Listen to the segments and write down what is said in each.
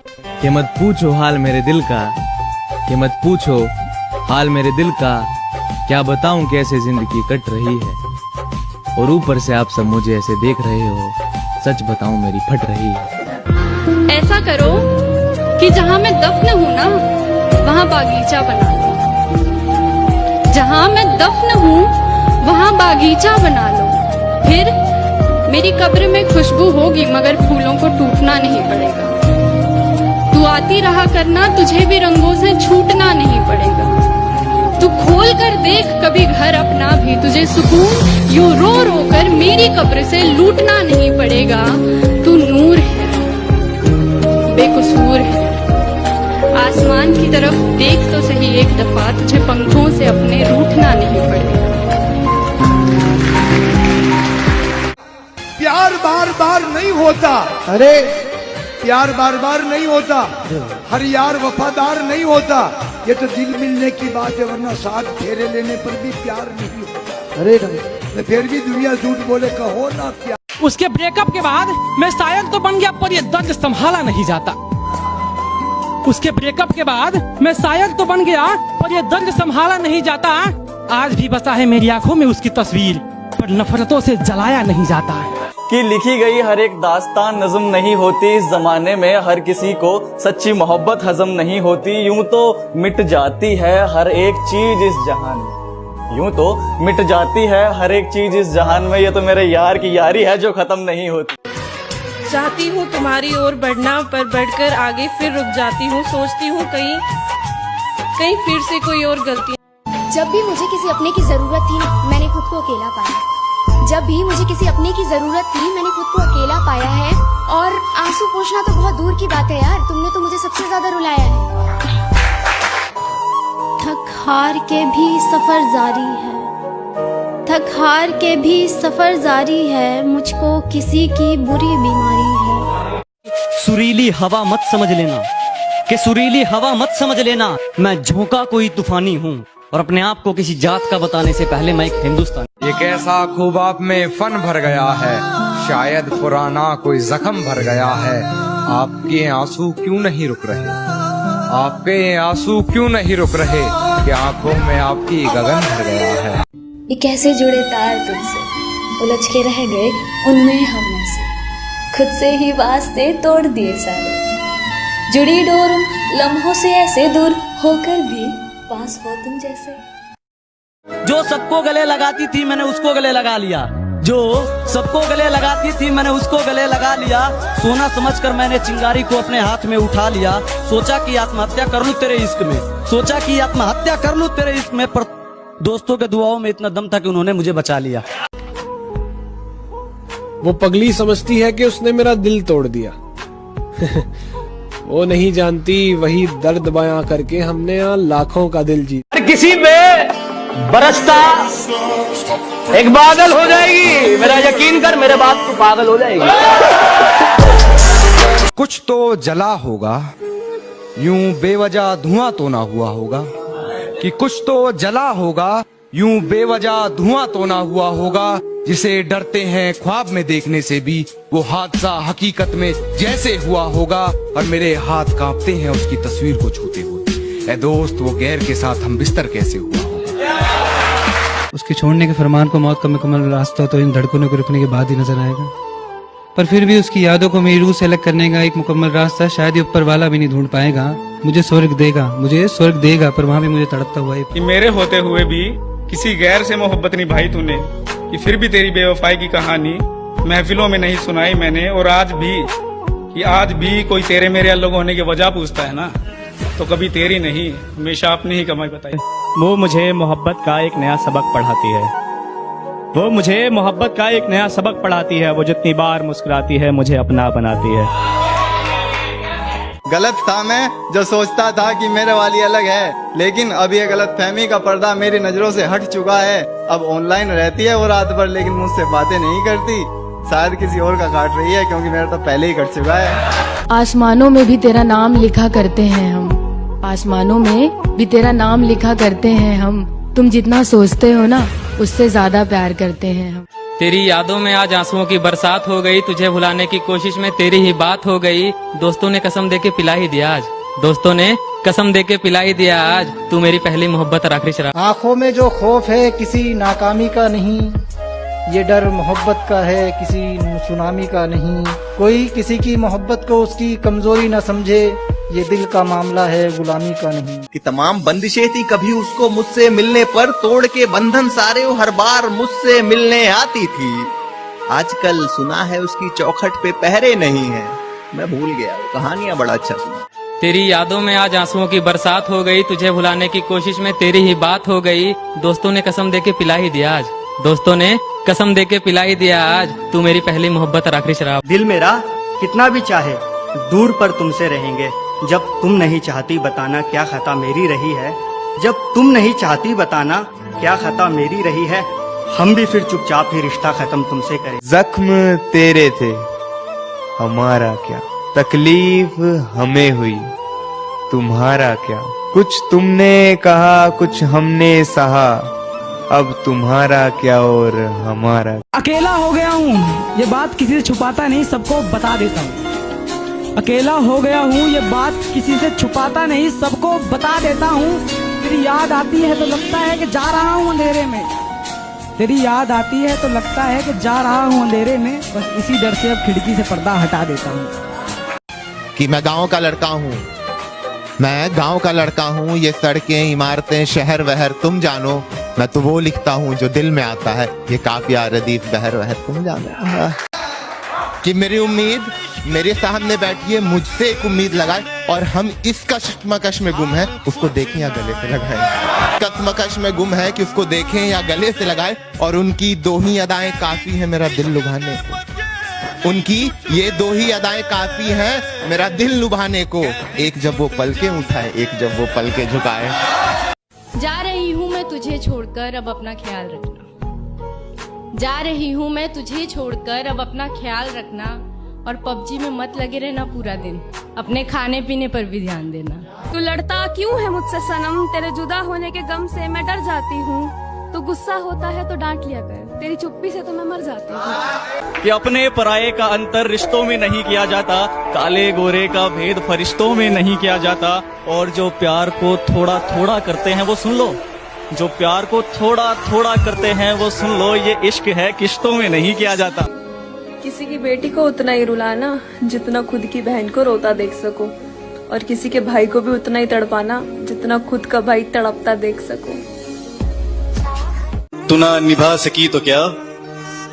कि मत पूछो हाल मेरे दिल का, कि मत पूछो हाल मेरे दिल का, क्या बताऊं कैसे जिंदगी कट रही है। और ऊपर से आप सब मुझे ऐसे देख रहे हो, सच बताऊं मेरी फट रही है। ऐसा करो कि जहाँ मैं दफन हूँ ना, वहाँ बागीचा बना लो। जहाँ मैं दफन हूँ वहाँ बागीचा बना लो। फिर मेरी कब्र में खुशबू होगी मगर फूलों को टूटना नहीं पड़ेगा। तू आती रहा करना, तुझे भी रंगों से छूटना नहीं पड़ेगा। तू खोल कर देख कभी घर अपना भी, तुझे सुकून यूं रो रो कर मेरी कब्र से लूटना नहीं पड़ेगा। तू नूर है, बेकसूर है। आसमान की तरफ देख तो सही एक दफा, तुझे पंखों से अपने रूठना नहीं पड़ेगा। प्यार बार बार नहीं होता, अरे प्यार बार बार नहीं होता, हर यार वफादार नहीं होता। ये तो दिल मिलने की बात है, वरना साथ फेरे लेने पर भी प्यार नहीं होता। अरे फिर भी दुनिया झूठ बोले, कहो ना प्यार। उसके ब्रेकअप के बाद मैं शायद तो बन गया, पर ये दर्द संभाला नहीं जाता। उसके ब्रेकअप के बाद मैं शायद तो बन गया, पर ये दर्द संभाला नहीं जाता। आज भी बसा है मेरी आंखों में उसकी तस्वीर, पर नफरतों से जलाया नहीं जाता। कि लिखी गई हर एक दास्तान नज़म नहीं होती। इस जमाने में हर किसी को सच्ची मोहब्बत हजम नहीं होती। यूं तो मिट जाती है हर एक चीज इस जहान में, यूं तो मिट जाती है हर एक चीज इस जहान में। ये तो मेरे यार की यारी है जो खत्म नहीं होती। चाहती हूँ तुम्हारी ओर बढ़ना, पर बढ़कर आगे फिर रुक जाती हूँ। सोचती हूँ कहीं फिर से कोई और गलती। जब भी मुझे किसी अपने की जरूरत थी, मैंने खुद को अकेला पाया। जब भी मुझे किसी अपने की जरूरत थी, मैंने खुद को अकेला पाया है। और आंसू पोंछना तो बहुत दूर की बात है यार, तुमने तो मुझे सबसे ज्यादा रुलाया है। थक हार के भी सफर जारी है, थक हार के भी सफर जारी है, मुझको किसी की बुरी बीमारी है। सुरीली हवा मत समझ लेना, कि सुरीली हवा मत समझ लेना, मैं झोंका कोई तूफानी हूँ, और अपने आप को किसी जात का बताने से पहले मैं एक हिंदुस्तानी। एक ऐसा खूब आप में फन भर गया है, शायद पुराना कोई जख्म भर गया है। आपके आंसू क्यों नहीं रुक रहे, आपके आंसू क्यों नहीं रुक रहे, कि आंखों में आपकी गगन भर गया है। ये कैसे जुड़े तार तुझसे, उलझ के रह गए उनमें हम से, खुद से ही वास्ते तोड़ दिए सारे। जुड़ी डोर लम्हों से ऐसे दूर होकर भी पास हो तुम जैसे। जो सबको गले लगाती थी मैंने उसको गले लगा लिया, जो सबको गले लगाती थी मैंने उसको गले लगा लिया। सोना समझकर मैंने चिंगारी को अपने हाथ में उठा लिया। सोचा कि आत्महत्या कर लूं तेरे इश्क में, सोचा कि आत्महत्या कर लूं तेरे इश्क में, पर दोस्तों के दुआओं में इतना दम था कि उन्होंने मुझे बचा लिया। वो पगली समझती है कि उसने मेरा दिल तोड़ दिया। वो नहीं जानती वही दर्द बयां करके हमने यहाँ लाखों का दिल जीता। किसी पे बरसता एक बादल हो जाएगी, मेरा यकीन कर, मेरे बात को पागल हो जाएगी। कुछ तो जला होगा, यूं बेवजह धुआं तो ना हुआ होगा, कि कुछ तो जला होगा, यूं बेवजह धुआं तो ना हुआ होगा। जिसे डरते हैं ख्वाब में देखने से भी, वो हादसा हकीकत में जैसे हुआ होगा। और मेरे हाथ कांपते हैं उसकी तस्वीर को छूते हुए। ऐ दोस्त, वो गैर के साथ हम बिस्तर कैसे हुआ होगा। उसके छोड़ने के फरमान को मौत का मुकम्मल रास्ता तो इन धड़कनों को रुकने के बाद ही नजर आएगा, पर फिर भी उसकी यादों को मेरी रूह से अलग करने का एक मुकम्मल रास्ता शायद ये ऊपर वाला भी नहीं ढूंढ पाएगा। मुझे स्वर्ग देगा, पर वहाँ भी मुझे तड़पता हुआ ही। मेरे होते हुए भी किसी गैर से मोहब्बत निभाई तूने, कि फिर भी तेरी बेवफाई की कहानी महफिलों में नहीं सुनाई मैंने। और आज भी कोई तेरे मेरे अलग होने की वजह पूछता है ना, तो कभी तेरी नहीं, हमेशा अपनी ही कमाई बताई। वो मुझे मोहब्बत का एक नया सबक पढ़ाती है, वो मुझे मोहब्बत का एक नया सबक पढ़ाती है। वो जितनी बार मुस्कुराती है मुझे अपना बनाती है। गलत था मैं जो सोचता था कि मेरे वाली अलग है, लेकिन अब ये गलत फहमी का पर्दा मेरी नजरों से हट चुका है। अब ऑनलाइन रहती है वो रात भर, लेकिन मुझसे बातें नहीं करती। शायद किसी और का काट रही है, क्योंकि मेरा तो पहले ही कट चुका है। आसमानों में भी तेरा नाम लिखा करते हैं हम, आसमानों में भी तेरा नाम लिखा करते हैं हम। तुम जितना सोचते हो ना, उससे ज्यादा प्यार करते हैं हम। तेरी यादों में आज आंसुओं की बरसात हो गई, तुझे भुलाने की कोशिश में तेरी ही बात हो गई। दोस्तों ने कसम देके पिला ही दिया आज, दोस्तों ने कसम देके पिला ही दिया आज, तू मेरी पहली मोहब्बत और आखिरी शराब। आंखों में जो खौफ है किसी नाकामी का नहीं, ये डर मोहब्बत का है किसी सुनामी का नहीं। कोई किसी की मोहब्बत को उसकी कमजोरी न समझे, ये दिल का मामला है गुलामी का नहीं। कि तमाम बंदिशें थी कभी उसको मुझसे मिलने पर, तोड़ के बंधन सारे वो हर बार मुझसे मिलने आती थी। आजकल सुना है उसकी चौखट पे पहरे नहीं है, मैं भूल गया वो कहानियां बड़ा अच्छा सुना। तेरी यादों में आज आंसुओं की बरसात हो गई, तुझे भुलाने की कोशिश में तेरी ही बात हो गई। दोस्तों ने कसम देके पिला ही दिया आज, दोस्तों ने कसम देके पिला ही दिया आज, तू मेरी पहली मोहब्बत और आखिरी शराब। दिल मेरा कितना भी चाहे दूर पर तुमसे रहेंगे, जब तुम नहीं चाहती बताना क्या खता मेरी रही है। जब तुम नहीं चाहती बताना क्या खता मेरी रही है, हम भी फिर चुपचाप ही रिश्ता खत्म तुमसे करें। जख्म तेरे थे हमारा क्या, तकलीफ हमें हुई तुम्हारा क्या। कुछ तुमने कहा कुछ हमने सहा, अब तुम्हारा क्या और हमारा। अकेला हो गया हूँ ये बात किसी से छुपाता नहीं, सबको बता देता हूँ। अकेला हो गया हूँ ये बात किसी से छुपाता नहीं, सबको बता देता हूँ। तेरी याद आती है तो लगता है कि जा रहा हूँ अंधेरे में, तेरी याद आती है तो लगता है कि जा रहा हूँ अंधेरे में। बस इसी डर से अब खिड़की से पर्दा हटा देता हूँ। कि मैं गांव का लड़का हूँ, मैं गांव का लड़का हूँ, ये सड़कें इमारतें शहर वहर तुम जानो, मैं तो वो लिखता हूँ जो दिल में आता है, ये काफिया रदीफ बहर वहर तुम जानो। कि मेरी उम्मीद मेरे सामने बैठी है, मुझसे एक उम्मीद लगाए, और हम इस कश्मकश में गुम है उसको देखें या गले से लगाए। कश्मकश में गुम है कि उसको देखें या गले से लगाए, और उनकी दो ही अदाएं काफी है मेरा दिल लुभाने को। उनकी ये दो ही अदाएं काफी हैं मेरा दिल लुभाने को, एक जब वो पलके उठाए, एक जब वो पलके झुकाए। जा रही हूँ मैं तुझे छोड़कर, अब अपना ख्याल रखना। जा रही हूँ मैं तुझे छोड़कर, अब अपना ख्याल रखना। और पबजी में मत लगे रहना पूरा दिन, अपने खाने पीने पर भी ध्यान देना। तू लड़ता क्यों है मुझसे सनम, तेरे जुदा होने के गम से मैं डर जाती हूँ। तू गुस्सा होता है तो डांट लिया कर, तेरी चुप्पी से तो मैं मर जाती हूँ। कि अपने पराये का अंतर रिश्तों में नहीं किया जाता, काले गोरे का भेद फरिश्तों में नहीं किया जाता। और जो प्यार को थोड़ा थोड़ा करते हैं वो सुन लो, जो प्यार को थोड़ा थोड़ा करते हैं वो सुन लो, ये इश्क है किश्तों में नहीं किया जाता। किसी की बेटी को उतना ही रुलाना जितना खुद की बहन को रोता देख सको, और किसी के भाई को भी उतना ही तड़पाना जितना खुद का भाई तड़पता देख सको। तू ना निभा सकी तो क्या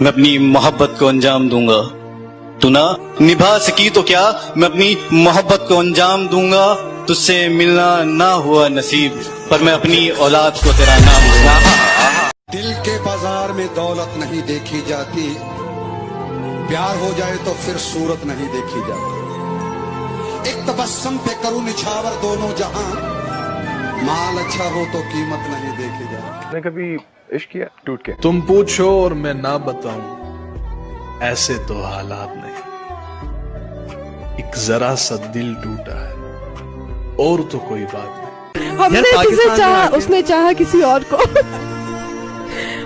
मैं अपनी मोहब्बत को अंजाम दूंगा, तू ना निभा सकी तो क्या मैं अपनी मोहब्बत को अंजाम दूंगा। तुझसे मिलना ना हुआ नसीब, पर मैं अपनी औलाद को तेरा नाम दूंगा। दिल के बाजार में दौलत नहीं देखी जाती, प्यार हो जाए तो फिर सूरत नहीं देखी जाती। एक तबस्सुम पे करूं निछावर दोनों जहां, माल अच्छा हो तो कीमत नहीं देखी जाती। कभी इश्क किया टूट के? तुम पूछो और मैं ना बताऊं, ऐसे तो हालात नहीं। एक जरा सा दिल टूटा है और तो कोई बात नहीं। हमने जिसे चाहा उसने चाहा किसी और को।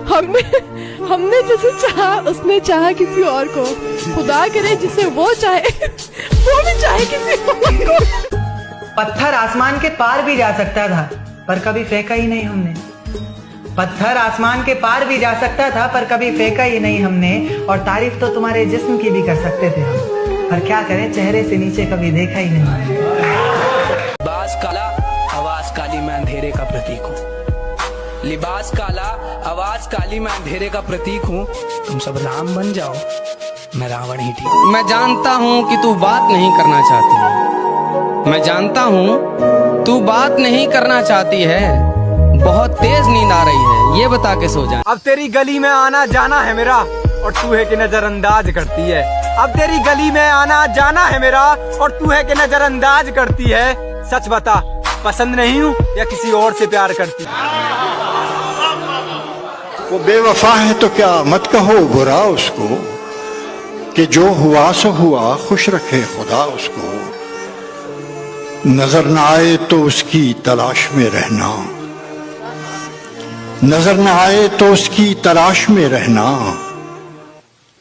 हमने जिसे चाहा उसने चाहा किसी और को। खुदा करे जिसे वो चाहे वो भी चाहे किसी और को। पत्थर आसमान के पार भी जा सकता था पर कभी फेंका ही नहीं हमने। पत्थर आसमान के पार भी जा सकता था पर कभी फेंका ही नहीं हमने। और तारीफ तो तुम्हारे जिस्म की भी कर सकते थे हम, पर क्या करें चेहरे से नीचे कभी देखा ही नहीं। लिबास काला आवाज काली, मैं अंधेरे का प्रतीक हूँ। लिबास काला आवाज काली, मैं अंधेरे का प्रतीक हूँ। तुम सब राम बन जाओ, मैं रावण ही ठीक। मैं जानता हूँ कि तू बात नहीं करना चाहती है, मैं जानता हूँ तू बात नहीं करना चाहती है। बहुत तेज नींद आ रही है, ये बता के सो जा। अब तेरी गली में आना जाना है मेरा, और तू है कि नजरअंदाज करती है। अब तेरी गली में आना जाना है मेरा, और तू है कि नजरअंदाज करती है। सच बता, पसंद नहीं हूँ या किसी और से प्यार करती? वो बेवफा है तो क्या मत कहो बुरा उसको, कि जो हुआ सो हुआ, खुश रखे खुदा उसको। नजर न आए तो उसकी तलाश में रहना, नजर न आए तो उसकी तलाश में रहना।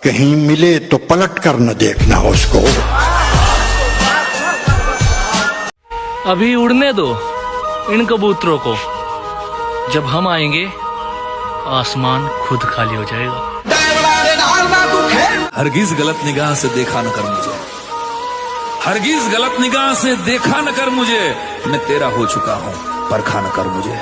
कहीं मिले तो पलट कर न देखना उसको। अभी उड़ने दो इन कबूतरों को, जब हम आएंगे आसमान खुद खाली हो जाएगा। हरगिज गलत निगाह से देखा न कर मुझे, हरगिज गलत निगाह से देखा न कर मुझे, मैं तेरा हो चुका हूँ परखा न कर मुझे।